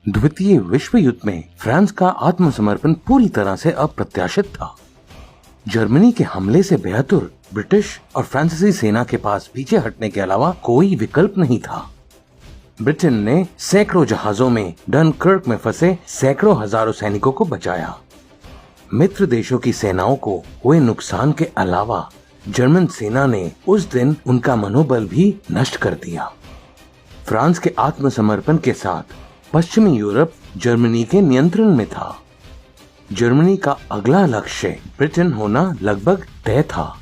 द्वितीय विश्व युद्ध में फ्रांस का आत्मसमर्पण पूरी तरह से अप्रत्याशित था। जर्मनी के हमले से बेहतर ब्रिटिश और फ्रांसीसी सेना के पास पीछे हटने के अलावा कोई विकल्प नहीं था। ब्रिटेन ने सैकड़ों जहाजों में डनकर्क में फंसे सैकड़ों हजारों सैनिकों को बचाया। मित्र देशों की सेनाओं को हुए नुकसान के अलावा जर्मन सेना ने उस दिन उनका मनोबल भी नष्ट कर दिया। फ्रांस के आत्मसमर्पण के साथ पश्चिमी यूरोप जर्मनी के नियंत्रण में था। जर्मनी का अगला लक्ष्य ब्रिटेन होना लगभग तय था,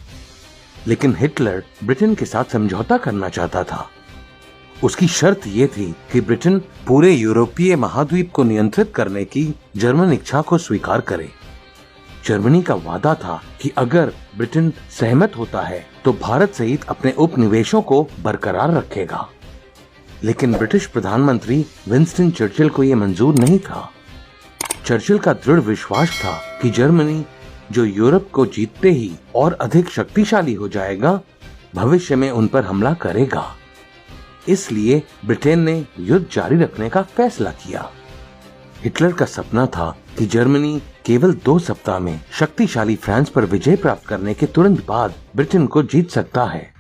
लेकिन हिटलर ब्रिटेन के साथ समझौता करना चाहता था। उसकी शर्त ये थी कि ब्रिटेन पूरे यूरोपीय महाद्वीप को नियंत्रित करने की जर्मन इच्छा को स्वीकार करे। जर्मनी का वादा था कि अगर ब्रिटेन सहमत होता है तो भारत सहित अपने उपनिवेशों को बरकरार रखेगा, लेकिन ब्रिटिश प्रधानमंत्री विंस्टन चर्चिल को यह मंजूर नहीं था। चर्चिल का दृढ़ विश्वास था कि जर्मनी, जो यूरोप को जीतते ही और अधिक शक्तिशाली हो जाएगा, भविष्य में उन पर हमला करेगा। इसलिए ब्रिटेन ने युद्ध जारी रखने का फैसला किया। हिटलर का सपना था कि जर्मनी केवल 2 सप्ताह में शक्तिशाली फ्रांस पर विजय प्राप्त करने के तुरंत बाद ब्रिटेन को जीत सकता है।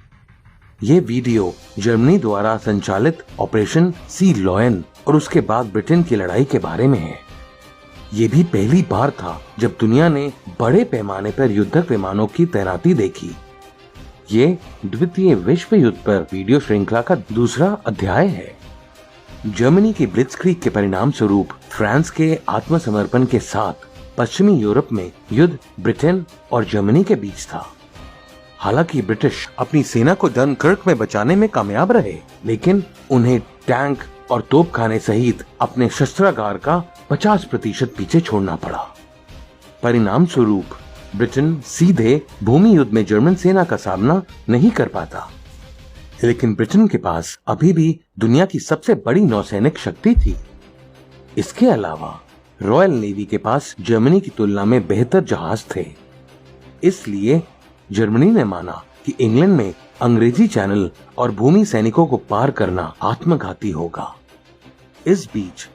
ये वीडियो जर्मनी द्वारा संचालित ऑपरेशन सी लॉयन और उसके बाद ब्रिटेन की लड़ाई के बारे में है। ये भी पहली बार था जब दुनिया ने बड़े पैमाने पर युद्धक विमानों की तैनाती देखी। ये द्वितीय विश्व युद्ध पर वीडियो श्रृंखला का दूसरा अध्याय है। जर्मनी की ब्लिट्जक्रीग के परिणाम स्वरूप फ्रांस के आत्मसमर्पण के साथ पश्चिमी यूरोप में युद्ध ब्रिटेन और जर्मनी के बीच था। हालांकि ब्रिटिश अपनी सेना को डनकर्क में बचाने में कामयाब रहे, लेकिन उन्हें टैंक और तोपखाने सहित अपने शस्त्रागार का 50% पीछे छोड़ना पड़ा। परिणाम स्वरूप ब्रिटेन सीधे भूमि युद्ध में जर्मन सेना का सामना नहीं कर पाता, लेकिन ब्रिटेन के पास अभी भी दुनिया की सबसे बड़ी नौसैनिक शक्ति थी। इसके अलावा रॉयल नेवी के पास जर्मनी की तुलना में बेहतर जहाज थे। इसलिए जर्मनी ने माना कि इंग्लैंड में अंग्रेजी चैनल और भूमि सैनिकों को पार करना आत्मघाती होगा। इस बीच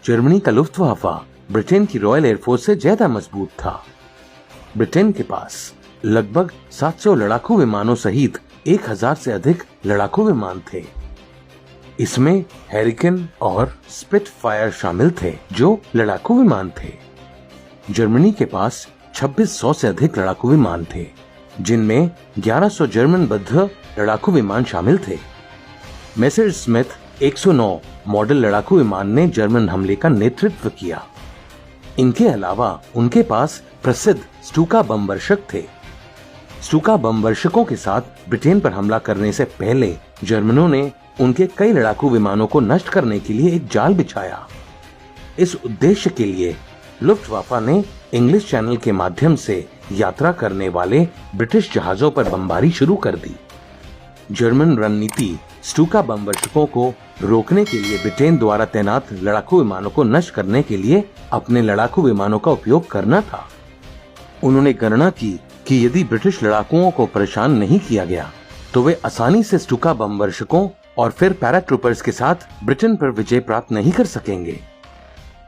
जर्मनी का लुफ्तवाफा ब्रिटेन की रॉयल एयरफोर्स से ज्यादा मजबूत था। ब्रिटेन के पास लगभग 700 लड़ाकू विमानों सहित 1000 से अधिक लड़ाकू विमान थे। इसमें हैरिकेन और स्पिटफायर शामिल थे, जो लड़ाकू विमान थे। जर्मनी के पास 2600 से अधिक लड़ाकू विमान थे, जिनमें 1100 जर्मन बद्ध लड़ाकू विमान शामिल थे। मेसरस्मिथ 109 मॉडल लड़ाकू विमान ने जर्मन हमले का नेतृत्व किया। इनके अलावा उनके पास प्रसिद्ध स्टूका बम वर्षक थे। स्टूका बम वर्षकों के साथ ब्रिटेन पर हमला करने से पहले जर्मनों ने उनके कई लड़ाकू विमानों को नष्ट करने के लिए एक जाल बिछाया। इस उद्देश्य के लिए लुफ्टवाफा ने इंग्लिश चैनल के माध्यम से यात्रा करने वाले ब्रिटिश जहाजों पर बमबारी शुरू कर दी। जर्मन रणनीति स्टूका बम वर्षकों को रोकने के लिए ब्रिटेन द्वारा तैनात लड़ाकू विमानों को नष्ट करने के लिए अपने लड़ाकू विमानों का उपयोग करना था। उन्होंने गणना की कि यदि ब्रिटिश लड़ाकुओं को परेशान नहीं किया गया तो वे आसानी से स्टूका बम वर्षकों और फिर पैराट्रूपर्स के साथ ब्रिटेन पर विजय प्राप्त नहीं कर सकेंगे।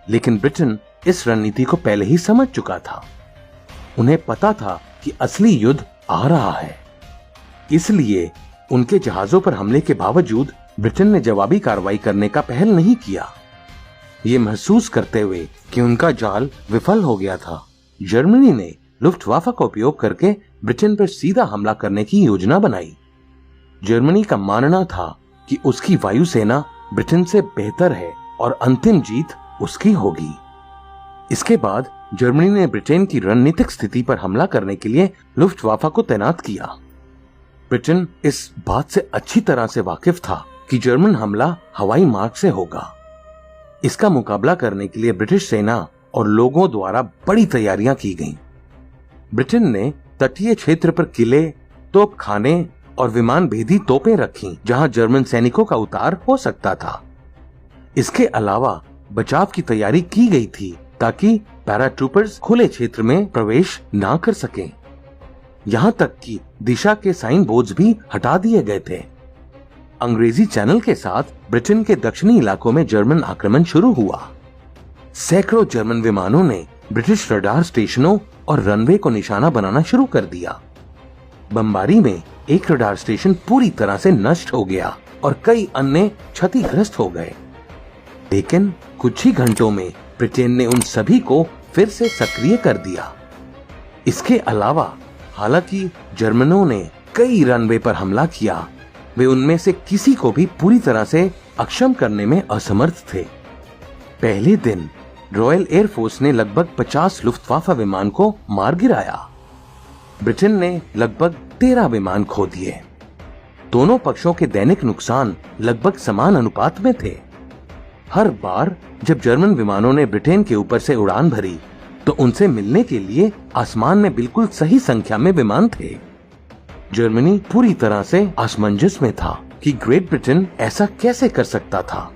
लेकिन ब्रिटेन इस रणनीति को पहले ही समझ चुका था। उन्हें पता था कि असली युद्ध आ रहा है। इसलिए उनके जहाजों पर हमले के बावजूद ब्रिटेन ने जवाबी कार्रवाई करने का पहल नहीं किया। ये महसूस करते हुए कि उनका जाल विफल हो गया था, जर्मनी ने लुफ्टवाफा का उपयोग करके ब्रिटेन पर सीधा हमला करने की योजना बनाई। जर्मनी का मानना था कि उसकी वायुसेना ब्रिटेन से बेहतर है और अंतिम जीत उसकी होगी। इसके बाद जर्मनी ने ब्रिटेन की रणनीतिक स्थिति पर हमला करने के लिए लुफ्टवाफा को तैनात किया। ब्रिटेन इस बात से अच्छी तरह से वाकिफ था कि जर्मन हमला हवाई मार्ग से होगा। इसका मुकाबला करने के लिए ब्रिटिश सेना और लोगों द्वारा बड़ी तैयारियां की गईं। ब्रिटेन ने तटीय क्षेत्र पर किले, तोपखाने और विमान भेदी तोपें रखीं, जहां जर्मन सैनिकों का उतार हो सकता था। इसके अलावा बचाव की तैयारी की गई थी ताकि पैराट्रूपर्स खुले क्षेत्र में प्रवेश ना कर सकें। यहाँ तक कि दिशा के साइन बोर्ड्स भी हटा दिए गए थे। अंग्रेजी चैनल के साथ ब्रिटेन के दक्षिणी इलाकों में जर्मन आक्रमण शुरू हुआ। सैकड़ों जर्मन विमानों ने ब्रिटिश रडार स्टेशनों और रनवे को निशाना बनाना शुरू कर दिया। बमबारी में एक रडार स्टेशन पूरी तरह से नष्ट हो गया और कई अन्य क्षतिग्रस्त हो गए। लेकिन कुछ ही घंटों में ब्रिटेन ने उन सभी को फिर से सक्रिय कर दिया। इसके अलावा हालांकि जर्मनों ने कई रनवे पर हमला किया, वे उनमें से किसी को भी पूरी तरह से अक्षम करने में असमर्थ थे। पहले दिन रॉयल एयरफोर्स ने लगभग 50 लुफ्तवाफा विमान को मार गिराया। ब्रिटेन ने लगभग 13 विमान खो दिए। दोनों पक्षों के दैनिक नुकसान लगभग समान अनुपात में थे। हर बार जब जर्मन विमानों ने ब्रिटेन के ऊपर से उड़ान भरी तो उनसे मिलने के लिए आसमान में बिल्कुल सही संख्या में विमान थे। जर्मनी पूरी तरह से असमंजस में था कि ग्रेट ब्रिटेन ऐसा कैसे कर सकता था।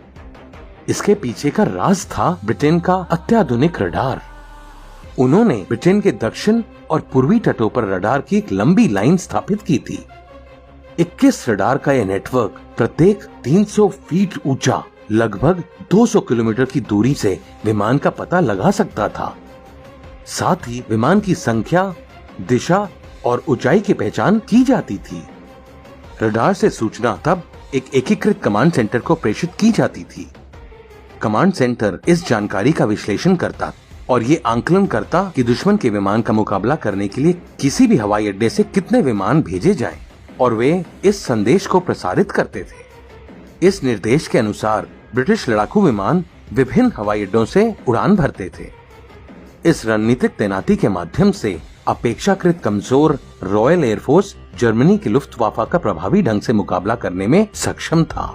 इसके पीछे का राज था ब्रिटेन का अत्याधुनिक रडार। उन्होंने ब्रिटेन के दक्षिण और पूर्वी तटों पर रडार की एक लंबी लाइन स्थापित की थी। 21 रडार का यह नेटवर्क प्रत्येक 300 फीट ऊंचा लगभग 200 किलोमीटर की दूरी से विमान का पता लगा सकता था। साथ ही विमान की संख्या, दिशा और ऊंचाई की पहचान की जाती थी। रडार से सूचना तब एक एकीकृत कमांड सेंटर को प्रेषित की जाती थी। कमांड सेंटर इस जानकारी का विश्लेषण करता और ये आंकलन करता कि दुश्मन के विमान का मुकाबला करने के लिए किसी भी हवाई अड्डे से कितने विमान भेजे जाएं, और वे इस संदेश को प्रसारित करते थे। इस निर्देश के अनुसार ब्रिटिश लड़ाकू विमान विभिन्न हवाई अड्डों से उड़ान भरते थे। इस रणनीतिक तैनाती के माध्यम से अपेक्षाकृत कमजोर रॉयल एयरफोर्स जर्मनी की लुफ्तवाफा का प्रभावी ढंग से मुकाबला करने में सक्षम था।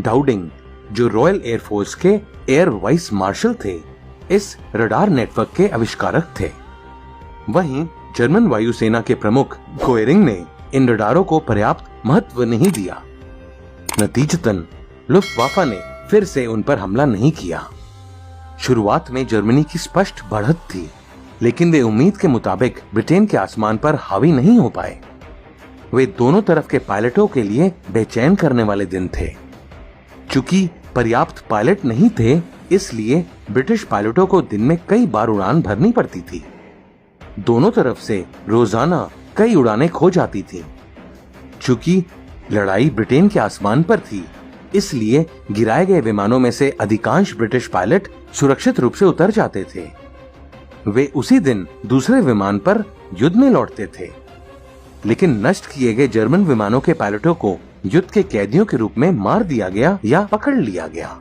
डाउडिंग, जो रॉयल एयरफोर्स के एयर वाइस मार्शल थे, इस रडार नेटवर्क के आविष्कारक थे। वहीं जर्मन वायुसेना के प्रमुख गोएरिंग ने इन रडारों को पर्याप्त महत्व नहीं दिया। नतीजतन लुफ्तवाफा ने फिर से उन पर हमला नहीं किया। शुरुआत में जर्मनी की स्पष्ट बढ़त थी, लेकिन वे उम्मीद के मुताबिक ब्रिटेन के आसमान पर हावी नहीं हो पाए। वे दोनों तरफ के पायलटों के लिए बेचैन करने वाले दिन थे। चूंकि पर्याप्त पायलट नहीं थे, इसलिए ब्रिटिश पायलटों को दिन में कई बार उड़ान भरनी पड़ती थी। दोनों तरफ से रोजाना कई उड़ानें खो जाती थी। चूंकि लड़ाई ब्रिटेन के आसमान पर थी, इसलिए गिराए गए विमानों में से अधिकांश ब्रिटिश पायलट सुरक्षित रूप से उतर जाते थे। वे उसी दिन दूसरे विमान पर युद्ध में लौटते थे। लेकिन नष्ट किए गए जर्मन विमानों के पायलटों को युद्ध के कैदियों के रूप में मार दिया गया या पकड़ लिया गया।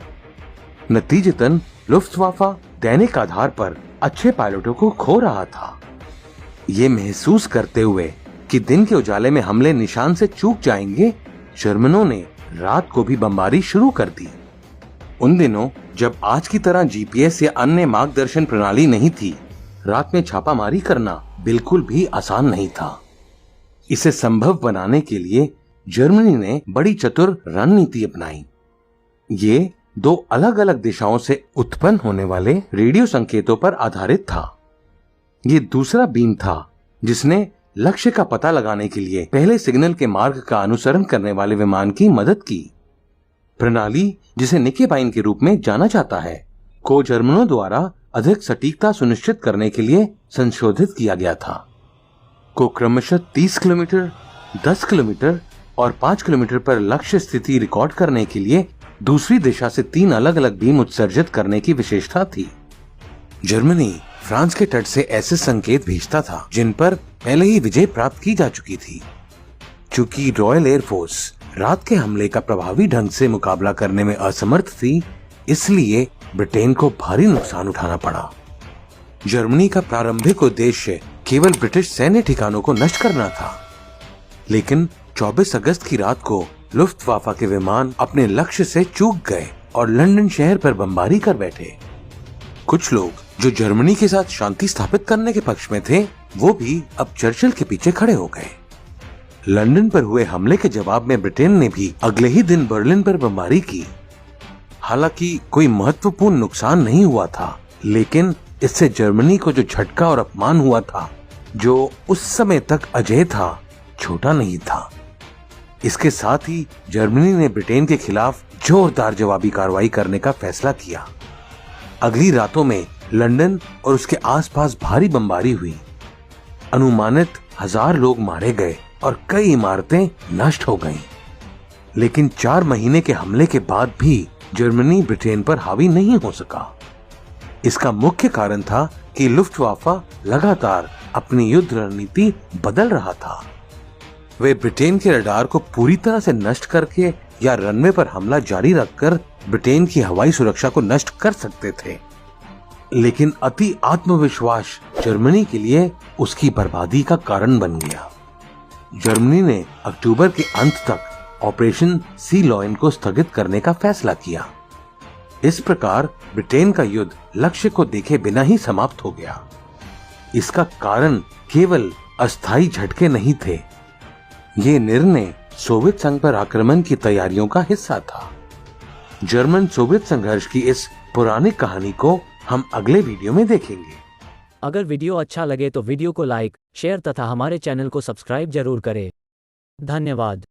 नतीजतन लुफ्तवाफा दैनिक आधार पर अच्छे पायलटों को खो रहा था। ये महसूस करते हुए कि दिन के उजाले में हमले निशान से चूक जाएंगे, जर्मनों ने रात को भी बमबारी शुरू कर दी। उन दिनों जब आज की तरह जीपीएस या अन्य मार्गदर्शन प्रणाली नहीं थी, रात में छापामारी करना बिल्कुल भी आसान नहीं था। इसे संभव बनाने के लिए जर्मनी ने बड़ी चतुर रणनीति अपनाई। ये दो अलग अलग दिशाओं से उत्पन्न होने वाले रेडियो संकेतों पर आधारित था। ये दूसरा बीम था जिसने लक्ष्य का पता लगाने के लिए पहले सिग्नल के मार्ग का अनुसरण करने वाले विमान की मदद की। प्रणाली, जिसे निकेबाइन के रूप में जाना जाता है, को जर्मनों द्वारा अधिक सटीकता सुनिश्चित करने के लिए संशोधित किया गया था। को क्रमशः 30 किलोमीटर, 10 किलोमीटर और 5 किलोमीटर पर लक्ष्य स्थिति रिकॉर्ड करने के लिए दूसरी दिशा से 3 अलग अलग बीम उत्सर्जित करने की विशेषता थी। जर्मनी फ्रांस के तट से ऐसे संकेत भेजता था जिन पर पहले ही विजय प्राप्त की जा चुकी थी। चूंकि रॉयल एयरफोर्स रात के हमले का प्रभावी ढंग से मुकाबला करने में असमर्थ थी, इसलिए ब्रिटेन को भारी नुकसान उठाना पड़ा। जर्मनी का प्रारंभिक उद्देश्य केवल ब्रिटिश सैन्य ठिकानों को नष्ट करना था, लेकिन 24 अगस्त की रात को लुफ्तवाफा के विमान अपने लक्ष्य से चूक गए और लंदन शहर पर बमबारी कर बैठे। कुछ लोग जो जर्मनी के साथ शांति स्थापित करने के पक्ष में थे, वो भी अब चर्चिल के पीछे खड़े हो गए। लंदन पर हुए हमले के जवाब में ब्रिटेन ने भी अगले ही दिन बर्लिन पर बमबारी की। हालांकि कोई महत्वपूर्ण नुकसान नहीं हुआ था, लेकिन इससे जर्मनी को जो झटका और अपमान हुआ था, जो उस समय तक अजेय था, छोटा नहीं था। इसके साथ ही जर्मनी ने ब्रिटेन के खिलाफ जोरदार जवाबी कार्रवाई करने का फैसला किया। अगली रातों में लंदन और उसके आसपास भारी बमबारी हुई। अनुमानित 1000 लोग मारे गए और कई इमारतें नष्ट हो गईं। लेकिन 4 महीने के हमले के बाद भी जर्मनी ब्रिटेन पर हावी नहीं हो सका। इसका मुख्य कारण था कि लुफ्टवाफा लगातार अपनी युद्ध रणनीति बदल रहा था। वे ब्रिटेन के रडार को पूरी तरह से नष्ट करके या रनवे पर हमला जारी रखकर ब्रिटेन की हवाई सुरक्षा को नष्ट कर सकते थे, लेकिन अति आत्मविश्वास जर्मनी के लिए उसकी बर्बादी का कारण बन गया। जर्मनी ने अक्टूबर के अंत तक ऑपरेशन सी लॉयन को स्थगित करने का फैसला किया। इस प्रकार ब्रिटेन का युद्ध लक्ष्य को देखे बिना ही समाप्त हो गया। इसका कारण केवल अस्थायी झटके नहीं थे। ये निर्णय सोवियत संघ पर आक्रमण की तैयारियों का हिस्सा था। जर्मन सोवियत संघर्ष की इस पौराणिक कहानी को हम अगले वीडियो में देखेंगे। अगर वीडियो अच्छा लगे तो वीडियो को लाइक, शेयर तथा हमारे चैनल को सब्सक्राइब जरूर करें। धन्यवाद।